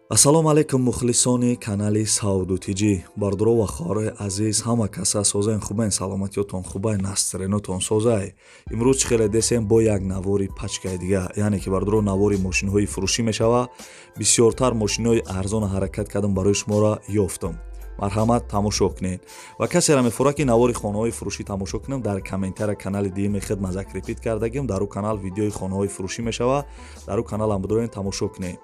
ассалому алайкум мухлисони канали Саудутиҷӣ. Бардуро ва хоҳарои азиз ҳама каса созаен хубаен, саломатиётон хубаен, настроенотон созае. Имрӯз чӣ хеле десем бо як навори пачкаи дига, яъне ки бардуро навори мошинҳои фурӯшӣ мешава. Бисёртар мошинҳои арзона ҳаракат кардам барои шуморо ёфтам. Марҳамат, тамошо кунед. Ва касеро мефурад ки навори хонаҳои фурӯшӣ тамошо кунем, дар комментария канали диюми хидмат закрепит кардагим. Дар ӯ канал видеои хонаҳои фурӯшӣ мешава. Дар ӯ каналам бидорен тамошо кунед.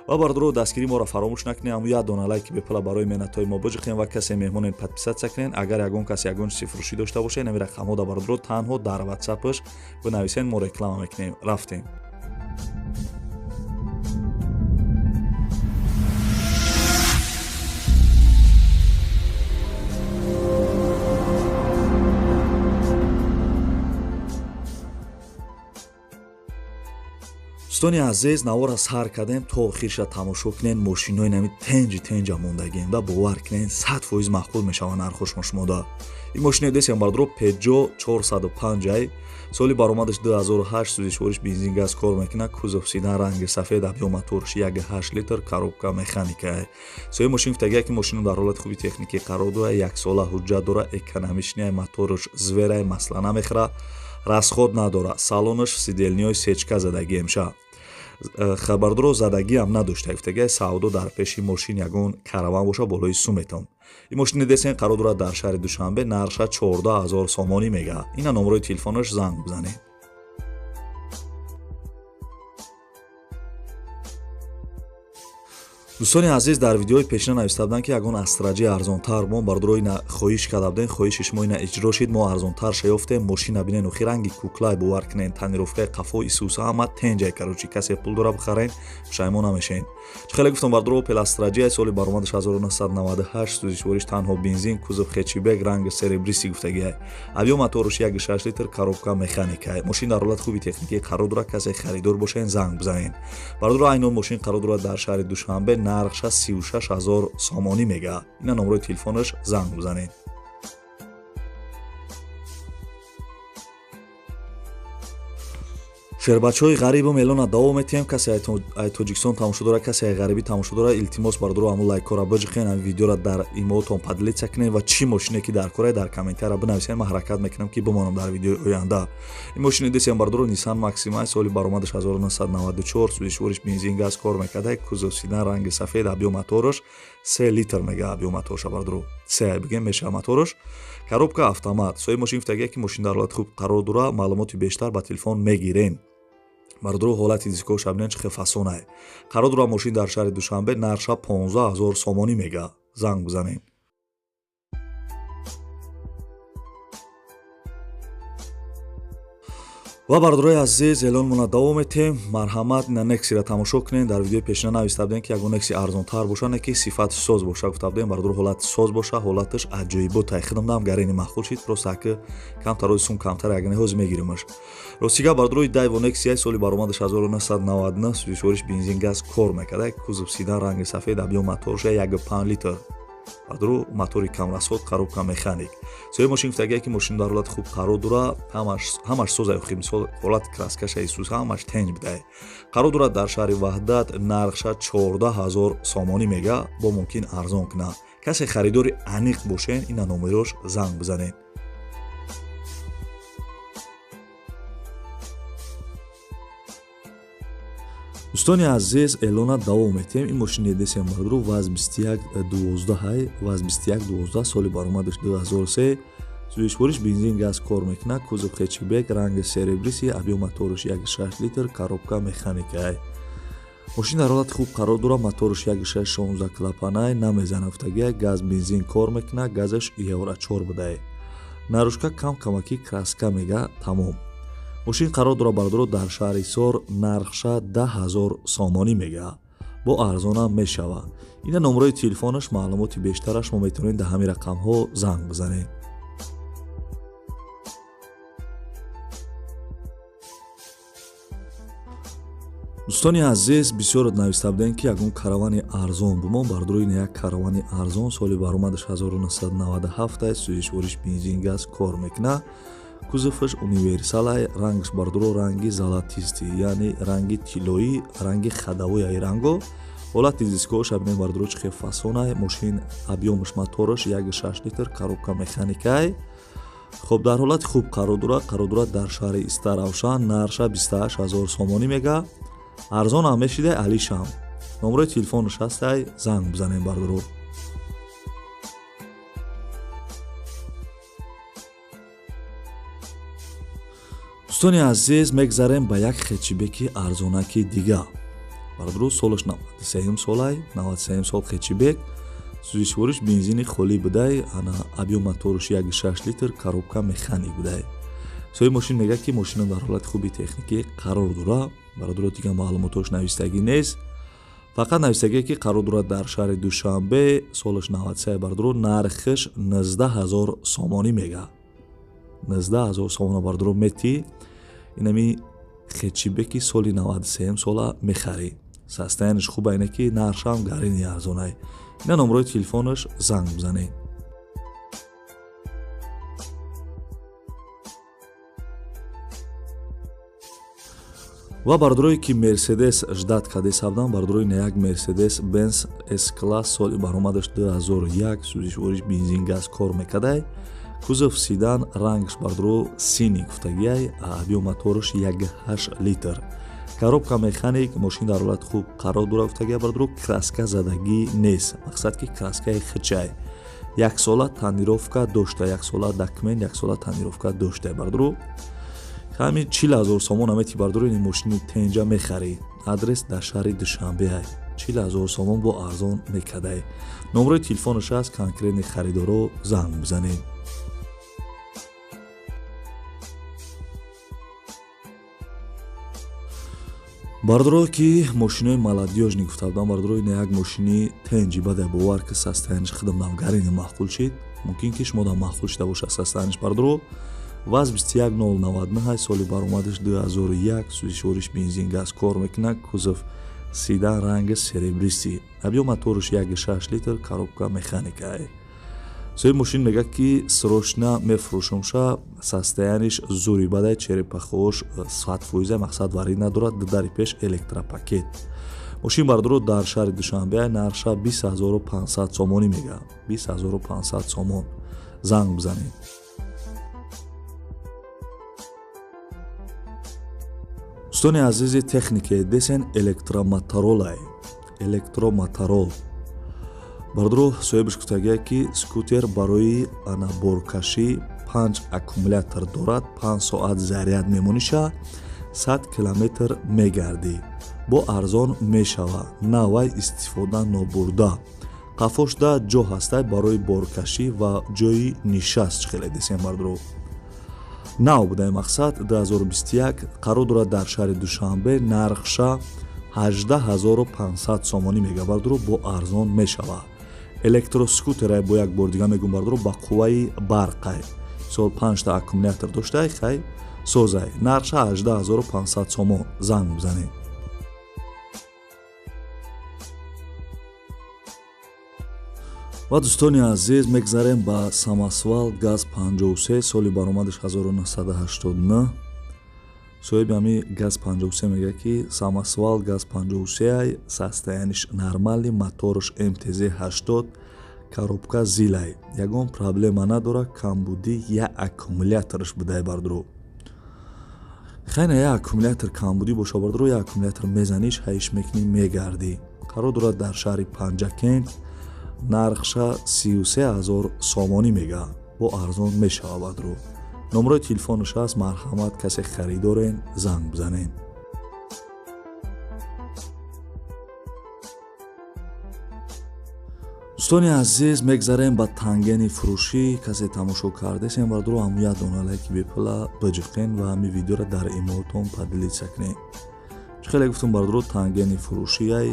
ва бардуро дастгирии моро фаромӯш накунед. Аму як дона лайки бепула барои менатҳои мо биҷиқем ва касе меҳмонен подписатсия кунед. Агар ягон кас ягон чизи фурӯшӣ дошта боша, инами рақамҳо да бардуро танҳо дар WhatsApp-аш бинависен, мо реклама мекунем. Рафтем. дӯстони азиз, навора сар кардем, то охирша тамошо кунед. мошинҳои нами тенҷа мондагем да, бовар кунед 100% мақбул мешава нархошон шумода. ин мошини десем бардуро Peugeot 405 соли баромадаш 2008, сӯзишвориш бензин газ кор мекунад. кузов сидан, ранги сафед, объем моторш 1.8 литр, коробка механика. соҳиби мошин гуфтагия ки мошин дар ҳолати хуби техникӣ қарор дора, 1 сола ҳуҷҷат дора, экономичния, моторш зверай, масъала намехӯра, расход надора, салонаш сиделниҳои сечка задагӣ меша. хабардоро задагиам надошта. гуфтагия савдо дар пеши мошин ягон караван боша болои суметон. ин мошини десен қарор дорад дар шаҳри Душанбе, нарша 14000 сомонӣ мега. ина номерои телефонаш занг бизанед. дӯстони азиз, дар видеои пешина нависта буданд ки ягон астраҷи арзонтар бон бардуро ина хоҳиш карда будем. хоҳиши шумо ина иҷро шид, мо арзонтар шаёфтем. мошина бинен охи ранги куклай бовар кунен, танировкаи қафо, исуса ҳама тенҷай. карочи касе пул дора бихарен, пушаймон намешен. чӣ хеле гуфтам бардуро Opel Astra соли баромадаш 1998, сӯзишвориш танҳо бензин, кузов хечибек, ранги серебриси гуфтагия. объем моторш 1.6 литр, коробка механика. мошин дар ҳолати хуби техникӣ қарор дора. касе харидор бошен занг бизанен. бардуро айнон мошин қарор дора дар шаҳри Душанбе, нархша 36000 сомонӣ мега. ина номерои телефонаш занг бизанед. шербачҳои ғарибам эълона давом метиҳем. касе ай Тоҷикистон тамошо дора, касе ай ғарибӣ тамошо дора, илтимос бардуро ҳамун лайкҳоро биҷиқен, ҳам видеоро дар имоатон поделитсия кунед ва чӣ мошине ки дар корае дар комментария бинависед. ман ҳаракат мекунам ки бимонам дар видеои оянда. ин мошини десем бардуро Nissan Maxima соли баромадаш 1994, сӯзишвориш бензин газ кор мекарда, кузов сидан, ранги сафед, объем моторш 3 литр мега. объем моторша бардуро 3 бигем меша моторш, коробка автомат. соҳиби мошин гуфтагия ки мошин дар ҳолати хуб қарор дора. маълумоти бештар ба телефон мегирен. бардуро ҳолати дискоша бинен чӣ хел фасонае. қарор дора мошин дар шаҳри Душанбе, нарша 15000 сомонӣ мега. занг бизанед. ва бардурои азиз, эълонмона давом метем. марҳамат, ина Nexi-ро тамошо кунед. дар видеои пешина нависта будем ки ягон Nexi арзонтар боша, не ки сифати соз боша. гуфта будем бардуро ҳолати соз боша, ҳолаташ аҷоиботай. хидам дам гарени махул шид, просто аки камтарои сум камтар ягоне ҳози мегиримаш. ростига бардурои Daiwo Nexi соли баромадаш 1999, сӯзишвориш бензин газ кор мекарда, кузов сидан, ранги сафед, объем моторш 1.5 литр. бардуро мотори камрасход, коробка механик. соҳиби мошин гуфтагия ки мошин дар ҳолати хуб қарор дора. ҳамаш созай охи, мисол ҳолати краскаша исус ҳамаш тенҷ бидае. қарор дорад дар шаҳри Ваҳдат, нархша 14000 сомонӣ мега. бо мумкин арзон куна. касе харидори аниқ бошен, ина номерош занг бизанед. дӯстони азиз, эълона давом метиҳем. ин мошини десем бардуро ВАЗ 2112 соли баромадаш 2003, сӯзишвориш бензин газ кор мекунад, кузов хечибек, ранги серебриси, объем моторш 1.6 литр, коробка механика. мошин дар ҳолати хуб қарор дора. моторш 1.6 16 клапанай, намезана. гуфтагия газ бензин кор мекунад, газаш евро 4 будае. нарӯшка камакӣ краска мега. тамом. мошин қарор дора бардуро дар шаҳри Сор, нархша 10000 сомонӣ мега. бо арзонам мешава. ина номерои телефонаш, маълумоти бештараш мо метавонед дар ҳамин рақамҳо занг бизанед. дӯстони азиз, бисёр нависта будем ки ягон каравани арзон бумон. бардуро ин як каравани арзон соли баромадаш 1997, сӯзишвориш бензин газ кор мекунад, кузоваш универсалай, рангш бардуро ранги золотистӣ, яъне ранги тиллоӣ, ранги хадавои ранго. ҳолати дискош абинем бардро чихе фасонай мошин объёмаш мотораш 1.6 литр коробка механикай. хоб дар ҳолати хуб қарор дорад дар шаҳри Истаравшан. нарша 28 000 сомонӣ мега. арзон ҳам мешидай алишам. номерои телефонаш ҳастай, занг бизанем бардро. дӯстони азиз, мегзарем ба як хечибеки арзонаки дига. бардро солаш 93 солай, 93 сол хечибек. сӯзишвориш бензини холӣ будай, ана объём мотораш 1.6 литр, коробка механик будай. соҳиби мошин мегӯяд ки мошина дар ҳолати хуби техникӣ қарор дорад. бародаро дига маълумотош навистагӣ нест. фақат навистагие ки қарор дорад дар шаҳри Душанбе, солаш 93 бародаро нархаш 19 000 сомонӣ мега. 19 000 сомона бародаро мети. инами хечибеки соли 93 сола мехарӣ. састаянаш хуба ина ки наршам гарини арзонай. ина номерои телефонаш, занг бизанед. ва бародарое ки Mercedes ждат каде сабдан, бародарои на як Mercedes Benz S-Class соли баромадаш 2001, сӯзишвориш бензин газ кор мекадай. кузов седан, рангш бародаро синий гуфтагиай, объём мотораш 1.8 литр. коробка механик, мошин дар ҳолати хуб қарор дорад гуфтагиай бародаро, краска задагӣ нест. мақсад ки краскаи хичай. 1 сола танировка дошта, 1 сола документ, 1 сола танировка дошта бародаро. ҳамин 40 000 сомон амети бародаро ин мошини тенҷа мехарӣ. адрес дар шаҳри Душанбеай. 40 000 сомон бо арзон мекадай. номерои телефонаш аст, конкретни харидоро занг бизанед. бародаро ки мошинои маладёжни гуфта будам, бародарои на як мошини тенҷи бадай бовар ки састаяниш хидмдам гарини маъқул шид. мумкин ки шумодам маъқул шида бошад састаяниш бародаро. ваз 21099 соли баромадаш 2001, сӯзишвориш бензин газ кор мекунад. кузов седан, ранги серебристӣ. объём мотораш 1.6 литр, коробка механикай. соҳиби мошин мегӯяд ки срочно мефурӯшамша, састаяниш зури бадай, черепахош 100%, мақсад варӣ надорад, дари пеш электропакет. мошин бародаро дар шаҳри Душанбе, нарша 20500 сомонӣ мега. 20500 сомон. занг бизанед. дӯстони азизи, техникаи десен электромоторолай. электромоторол. бародаро соҳибаш гуфтагиай ки скутер барои боркашӣ 5 аккумулятор дорад, 5 соат заряд мемониша, 100 километр мегардӣ. бо арзон мешава. навай истифода нобурда. қафошда ҷо ҳастай барои боркашӣ ва ҷои нишаст. чихеле десен бародаро. нав будай мақсад 2021, қарор дорад дар шаҳри Душанбе, нархша 18500 сомонӣ мега бародаро, бо арзон мешава. электроскутерай, бо як бор дига мегӯям бародаро, ба қувваи барқай. сол 5 та аккумулятор доштай, хай созай. нархша 18500 сомон. занг бизанед. ва дӯстони азиз, мегзарем ба самосвал газ 53 соли баромадаш 1989. соҳиби ҳами газ 53 мегӯяд ки самосвал газ 53 састаяниш нормали, мотораш МТЗ 80, коробка зилай. ягон проблема надорад, камбудӣ як аккумулятораш будай бародаро. хайна як аккумулятор камбудӣ боша бародаро, як аккумулятор мезаниш, ҳаиш мекунӣ, мегардӣ. қарор дорад дар шаҳри Панҷакент. нархша 33 000 сомонӣ мега. бо арзон мешава бародаро. номерои телефонаш аст, марҳамат, касе харидорен, занг бизанед. дӯстони азиз, мегзарем ба тангени фурӯшӣ. касе тамошо кардесен бародаро, ҳамун як дона лайки бепула биҷиқен ва ҳамин видеоро дар имоатон падилица кунед. хеле гуфтам бародаро, тангени фурӯшияй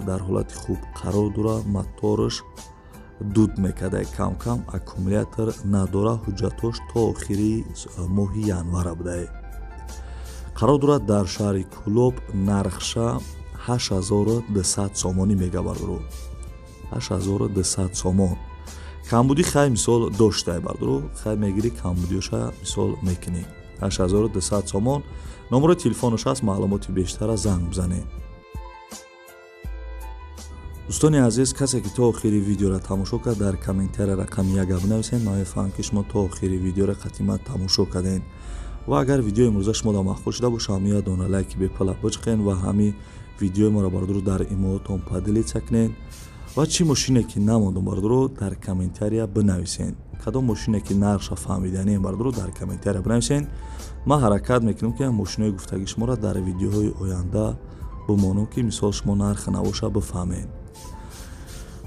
дар ҳолати хуб қарор дорад, мотораш дуд мекадай кам кам, аккумулятор надора, ҳуҷҷатош то охири моҳи январа будай. қарор дорад дар шаҳри Кӯлоб, нархша 8200 сомонӣ мега бародаро. 8200 сомон. камбудӣ хай мисол доштай бародаро, хай мегирӣ камбудиёша мисол мекунӣ. 8200 сомон. номерои телефонаш аст, маълумоти бештара занг бизанед. дӯстони азиз, касе ки то охири видеоро тамошо кард дар комментария рақами 1 бинависед. ман мефаҳмам ки шумо то охири видеоро қатъимат тамошо кардем ва агар видеои имрӯза шуморо маъқул шуда боша ҳамин як дона лайки бепала бичиқен ва ҳамин видеои моро бардуро дар имоатон падилица кунед ва чӣ мошине ки намондум бардуро дар комментария бинависен. кадом мошине ки нарша фаҳмиданем бардуро дар комментария бинависен. ман ҳаракат мекунам ки мошинои гуфтагии шуморо дар видеоҳои оянда бимонам ки мисол шумо нархи набоша бифаҳмед.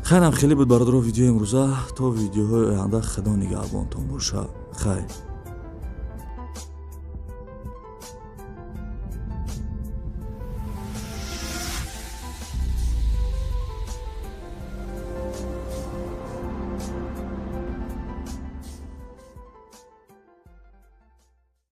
хайрам хеле буд бардуро видеои имрӯза. то видеоҳои оянда худо нигаҳбонтон боша. хайр.